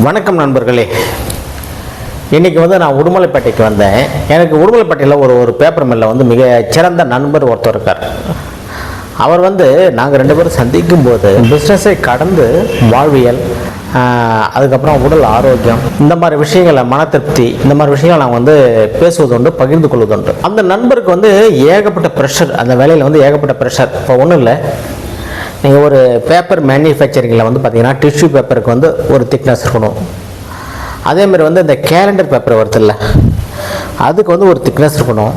வணக்கம் நண்பர்களே. இன்றைக்கி நான் உடுமலைப்பேட்டைக்கு வந்தேன். எனக்கு உடுமலைப்பேட்டையில் ஒரு பேப்பர் மில்லில் மிக சிறந்த நண்பர் ஒருத்தர் இருக்கார். அவர் நாங்கள் ரெண்டு பேரும் சந்திக்கும் போது பிஸ்னஸை கடந்து வாழ்வியல், அதுக்கப்புறம் உடல் ஆரோக்கியம், இந்த மாதிரி விஷயங்களை, மன திருப்தி, இந்த மாதிரி விஷயங்களை நாங்கள் பேசுவதுண்டு, பகிர்ந்து கொள்வதுண்டு. அந்த நண்பருக்கு ஏகப்பட்ட ப்ரெஷர், அந்த வேலையில் ஏகப்பட்ட ப்ரெஷர். இப்போ ஒன்றும் இல்லை, நீங்கள் ஒரு பேப்பர் மேனுஃபேக்சரிங்கில் பார்த்தீங்கன்னா டிஷ்யூ பேப்பருக்கு ஒரு திக்னஸ் இருக்கணும். அதேமாதிரி இந்த கேலண்டர் பேப்பர் வருதில்ல, அதுக்கு ஒரு திக்னஸ் இருக்கணும்.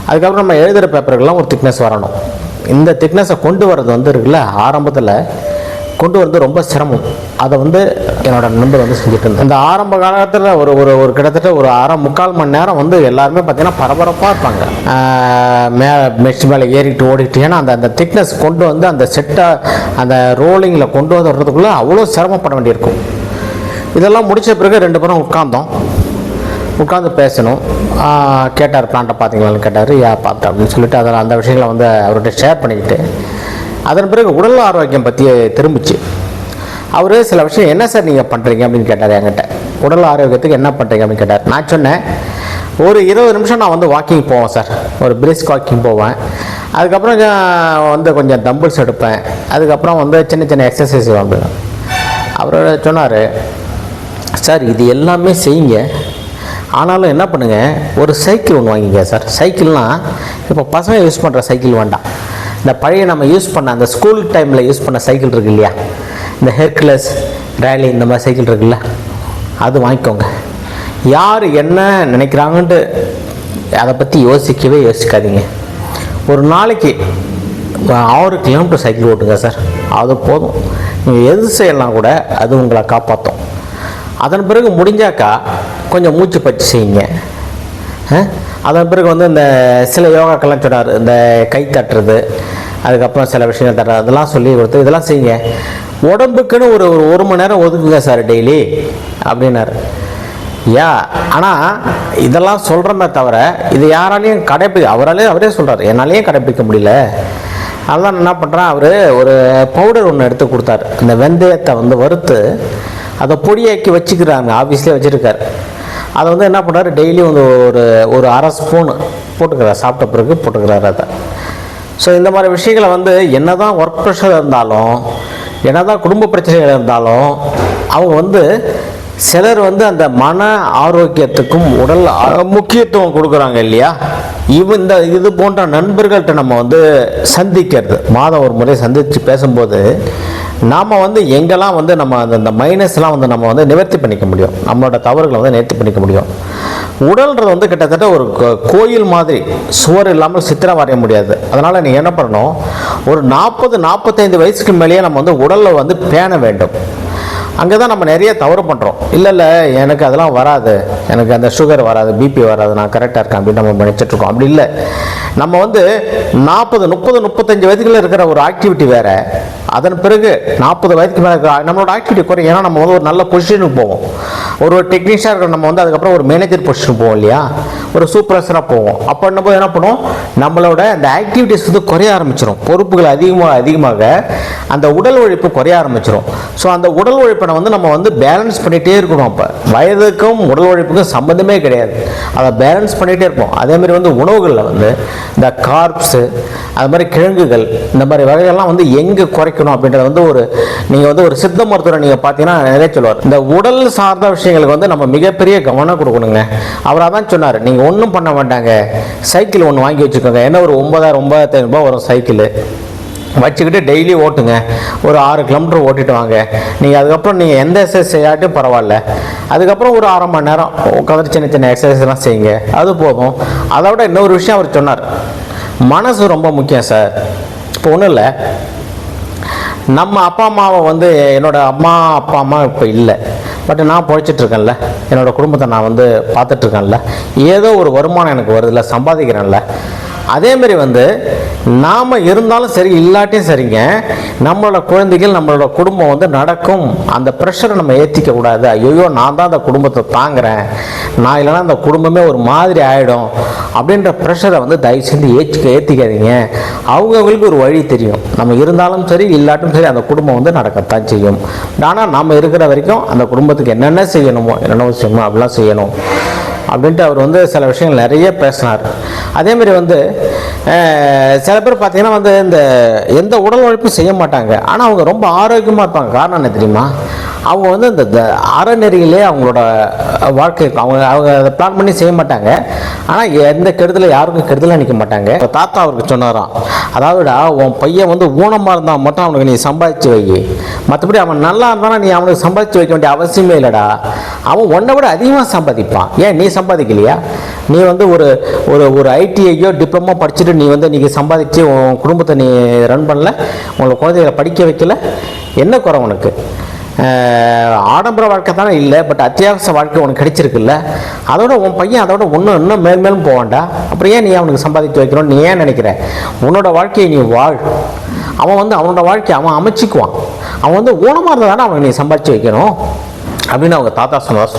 அதுக்கப்புறம் நம்ம எழுதுகிற பேப்பருக்கெல்லாம் ஒரு திக்னஸ் வரணும். இந்த திக்னஸை கொண்டு வர்றது இருக்குல்ல, ஆரம்பத்தில் கொண்டு வரது ரொம்ப சிரமம். அதை என்னோட நண்பர் செஞ்சுட்டு இருந்தார். இந்த ஆரம்ப காலத்தில் ஒரு கிட்டத்தட்ட ஒரு முக்கால் மணி நேரம் எல்லாருமே பார்த்தீங்கன்னா பரபரப்பாக இருப்பாங்க. மெஷின் மேலே ஏறிட்டு ஓடிட்டு, ஏன்னா அந்த திக்னஸ் கொண்டு அந்த செட்டை அந்த ரோலிங்கில் கொண்டு வர்றதுக்குள்ளே அவ்வளோ சிரமப்பட வேண்டியிருக்கும். இதெல்லாம் முடித்த பிறகு ரெண்டு பேரும் உட்காந்து பேசணும். கேட்டார், பிளான்ட்டை பார்த்தீங்களான்னு கேட்டார். பார்த்தேன் அப்படின்னு சொல்லிட்டு அதில் அந்த விஷயங்களை அவர்கிட்ட ஷேர் பண்ணிக்கிட்டு, அதன் பிறகு உடல் ஆரோக்கியம் பற்றி திரும்பிச்சு. அவர் சில விஷயம், என்ன சார் நீங்கள் பண்ணுறீங்க அப்படின்னு கேட்டார் என்கிட்ட. உடல் ஆரோக்கியத்துக்கு என்ன பண்ணுறீங்க அப்படின்னு கேட்டார். நான் சொன்னேன், ஒரு 20 நிமிஷம் நான் வாக்கிங் போவேன் சார், ஒரு பிரிஸ்க் வாக்கிங் போவேன். அதுக்கப்புறம் கொஞ்சம் தம்பிள்ஸ் எடுப்பேன். அதுக்கப்புறம் சின்ன சின்ன எக்ஸசைஸ் பண்ணுவேன். அவர் சொன்னார், சார் இது எல்லாமே செய்யுங்க, ஆனாலும் என்ன பண்ணுங்கள், ஒரு சைக்கிள் ஒன்று வாங்கிங்க சார். சைக்கிள்னால் இப்போ பசங்க யூஸ் பண்ணுற சைக்கிள் வேண்டாம், இந்த பழைய நம்ம யூஸ் பண்ண அந்த ஸ்கூல் டைமில் யூஸ் பண்ண சைக்கிள் இருக்கு இல்லையா, இந்த ஹெர்குலஸ், ரேலி, இந்த மாதிரி சைக்கிள் இருக்குல்ல, அது வாங்கிக்கோங்க. யார் என்ன நினைக்கிறாங்கன்ட்டு அதை பற்றி யோசிக்காதீங்க. ஒரு நாளைக்கு 6 கிலோமீட்டர் சைக்கிள் ஓட்டுங்க சார், அது போதும். நீங்கள் எது செய்யலாம் கூட அது உங்களை காப்பாற்றும். அதன் பிறகு முடிஞ்சாக்கா கொஞ்சம் மூச்சு பயிற்சி செய்யுங்க. அதன் பிறகு இந்த சில யோகாக்கெல்லாம் சொன்னார், இந்த கை தட்டுறது, அதுக்கப்புறம் சில விஷயங்கள் தட்டுறது, அதெல்லாம் சொல்லி கொடுத்து இதெல்லாம் செய்யுங்க. உடம்புக்குன்னு ஒரு மணி நேரம் ஒதுக்குங்க சார் டெய்லி அப்படின்னாரு. ஆனால் இதெல்லாம் சொல்கிறமே தவிர இது யாராலையும் அவரே சொல்கிறார், என்னாலேயும் கடைப்பிடிக்க முடியல. அதெல்லாம் என்ன பண்ணுறேன், அவர் ஒரு பவுடர் ஒன்று எடுத்து கொடுத்தாரு. அந்த வெந்தயத்தை வறுத்து அதை பொடியாக்கி வச்சுக்கிறாங்க, ஆஃபீஸ்லேயே வச்சுருக்காரு. அதை என்ன பண்ணுறாரு, டெய்லி ஒரு அரை ஸ்பூன் போட்டுக்கிறார், சாப்பிட்ட பிறகு போட்டுக்கிறார் அதை. ஸோ இந்த மாதிரி விஷயங்களை என்ன தான் ஒர்க் ப்ரெஷர் இருந்தாலும், என்ன தான் குடும்ப பிரச்சனைகள் இருந்தாலும், அவங்க சிலர் அந்த மன ஆரோக்கியத்துக்கும் உடல் முக்கியத்துவம் கொடுக்குறாங்க இல்லையா. இது போன்ற நண்பர்கள்ட்ட நம்ம சந்திக்கிறது, மாதம் ஒரு முறை சந்தித்து பேசும்போது நாம் எங்கெல்லாம் நம்ம அந்த மைனஸ்லாம் நம்ம நிவர்த்தி பண்ணிக்க முடியும், நம்மளோட தவறுகளை நிவர்த்தி பண்ணிக்க முடியும். உடல்ன்றது கிட்டத்தட்ட ஒரு கோயில் மாதிரி, சுவர் இல்லாமல் சித்திரம் வரைய முடியாது. அதனால் நீங்கள் என்ன பண்ணணும், ஒரு 40-45 வயசுக்கு மேலேயே நம்ம உடலில் பேண வேண்டும். அங்கே தான் நம்ம நிறைய தவறு பண்ணுறோம். இல்லை எனக்கு அதெல்லாம் வராது, எனக்கு அந்த சுகர் வராது, பிபி வராது, நான் கரெக்டாக இருக்கேன் அப்படின்னு நம்ம நினச்சிட்ருக்கோம். அப்படி இல்லை, நம்ம 40, 30, 35 வயதுகளில் இருக்கிற ஒரு ஆக்டிவிட்டி வேறு. அதன் பிறகு 40 வயதுக்கு மேலே இருக்கிற நம்மளோட ஆக்டிவிட்டி குறையும். ஏன்னா நம்ம ஒரு நல்ல பொசிஷனுக்கு போவோம். ஒரு டெக்னீஷியனாக இருக்கிற நம்ம அதுக்கப்புறம் ஒரு மேனேஜர் பொசிஷனுக்கு போவோம் இல்லையா, ஒரு சூப்பர்வைசராக போவோம். அப்போ நம்ம என்ன பண்ணுவோம், நம்மளோட அந்த ஆக்டிவிட்டிஸ் குறைய ஆரம்பிச்சிடும். பொறுப்புகள் அதிகமாக அந்த உடல் உழைப்பு குறைய ஆரம்பிச்சிடும். ஸோ அந்த உடல் உழைப்பை நம்ம பேலன்ஸ் பண்ணிகிட்டே இருக்கணும். அப்போ வயதுக்கும் உடல் உழைப்புக்கும் சம்மந்தமே கிடையாது, அதை பேலன்ஸ் பண்ணிகிட்டே இருப்போம். அதேமாதிரி உணவுகளில் இந்த கார்ப்ஸு, அது மாதிரி கிழங்குகள், இந்த மாதிரி வகைகள்லாம் எங்கே குறைக்கணும் அப்படின்றது நீங்கள் ஒரு சித்த மருத்துவரை நீங்கள் பார்த்தீங்கன்னா நிறைய சொல்லுவார். இந்த உடல் சார்ந்த விஷயங்களுக்கு நம்ம மிகப்பெரிய கவனம் கொடுக்கணுங்க. அவர் அதான் சொன்னார், நீங்கள் ஒன்றும் பண்ண வேண்டாங்க, சைக்கிள் ஒன்று வாங்கி வச்சுக்கோங்க. ஏன்னா ஒரு 9,000-9,500 ரூபாய் வரும் சைக்கிள், வச்சுக்கிட்டு டெய்லி ஓட்டுங்க, ஒரு 6 கிலோமீட்டர் ஓட்டிட்டு வாங்க. நீங்கள் அதுக்கப்புறம் நீங்கள் எந்த எக்ஸசைஸ் செய்யாட்டும் பரவாயில்ல, அதுக்கப்புறம் ஒரு அரை மணி நேரம் உட்காந்து சின்ன சின்ன எக்ஸசைஸ்லாம் செய்யுங்க, அது போதும். அதை விட இன்னொரு விஷயம் அவர் சொன்னார், மனசு ரொம்ப முக்கியம் சார். இப்போ ஒன்றும் இல்லை, நம்ம அப்பா அம்மாவை என்னோட அப்பா அம்மா இப்போ இல்லை, பட் நான் பொழைச்சிட்ருக்கேன்ல, என்னோடய குடும்பத்தை நான் பார்த்துட்ருக்கேன்ல, ஏதோ ஒரு வருமானம் எனக்கு வருதில்ல, சம்பாதிக்கிறேன்ல. அதேமாரி வந்து நாம் இருந்தாலும் சரி இல்லாட்டியும் சரிங்க, நம்மளோட குழந்தைகள் நம்மளோட குடும்பம் வந்து நடக்கும், அந்த ப்ரெஷரை நம்ம ஏற்றிக்க கூடாது. ஐயோ நான் தான் அந்த குடும்பத்தை தாங்குறேன், நான் இல்லைனா அந்த குடும்பமே ஒரு மாதிரி ஆகிடும் அப்படின்ற ப்ரெஷரை வந்து தயவு செஞ்சு ஏற்றிக்காதீங்க. அவங்கவுங்களுக்கு ஒரு வழி தெரியும். நம்ம இருந்தாலும் சரி இல்லாட்டும் சரி அந்த குடும்பம் வந்து நடக்கத்தான் செய்யும். ஆனால் நாம் இருக்கிற வரைக்கும் அந்த குடும்பத்துக்கு என்னென்ன செய்யணுமோ அப்படிலாம் செய்யணும் அப்படின்ட்டு அவர் வந்து சில விஷயங்கள் நிறைய பேசினார். அதேமாரி வந்து சில பேர் பார்த்தீங்கன்னா வந்து இந்த எந்த உடல் உழைப்பும் செய்ய மாட்டாங்க, ஆனால் அவங்க ரொம்ப ஆரோக்கியமாக இருப்பாங்க. காரணம் என்ன தெரியுமா? அவங்க வந்து இந்த அறநெறியிலே அவங்களோட வாழ்க்கை அவங்க அதை பிளான் பண்ணி செய்ய மாட்டாங்க. ஆனால் எந்த கெடுதலும் யாருக்கும் கெடுதலாக நிற்க மாட்டாங்க. தாத்தா அவருக்கு சொன்னாராம், அதாவதுடா உன் பையன் வந்து ஊனமாக இருந்தால் மட்டும் அவனுக்கு நீ சம்பாதிச்சு வை, மற்றபடி அவன் நல்லா இருந்தானா நீ அவனுக்கு சம்பாதிச்சு வைக்க வேண்டிய அவசியமே இல்லைடா. அவன் உன்னை விட அதிகமாக சம்பாதிப்பான், ஏன் நீ சம்பாதிக்கலையா? நீ வந்து ஒரு ஒரு ஒரு ஐடிஐயோ டிப்ளமோ படிச்சுட்டு நீ வந்து நீங்கள் சம்பாதிச்சு உன் குடும்பத்தை நீ ரன் பண்ணல, உங்களை குழந்தைகளை படிக்க வைக்கல, என்ன குறை உனக்கு? ஆடம்பர வாழ்க்கை தானே இல்லை, பட் அத்தியாவசிய வாழ்க்கை உனக்கு கிடைச்சிருக்குல்ல, அதோட உன் பையன் அதோட இன்னும் மேலும் போவான்டா. அப்புறம் ஏன் நீ அவனுக்கு சம்பாதித்து வைக்கணும்னு நீ ஏன் நினைக்கிற? உன்னோட வாழ்க்கையை நீ வாழ். அவன் வந்து அவனோட வாழ்க்கையை அவன் அமைச்சிக்குவான். அவன் வந்து ஊனமாக இருந்தால் தானே அவனுக்கு நீ சம்பாதிச்சு வைக்கணும் அப்படின்னு அவங்க தாத்தா சொன்னார்.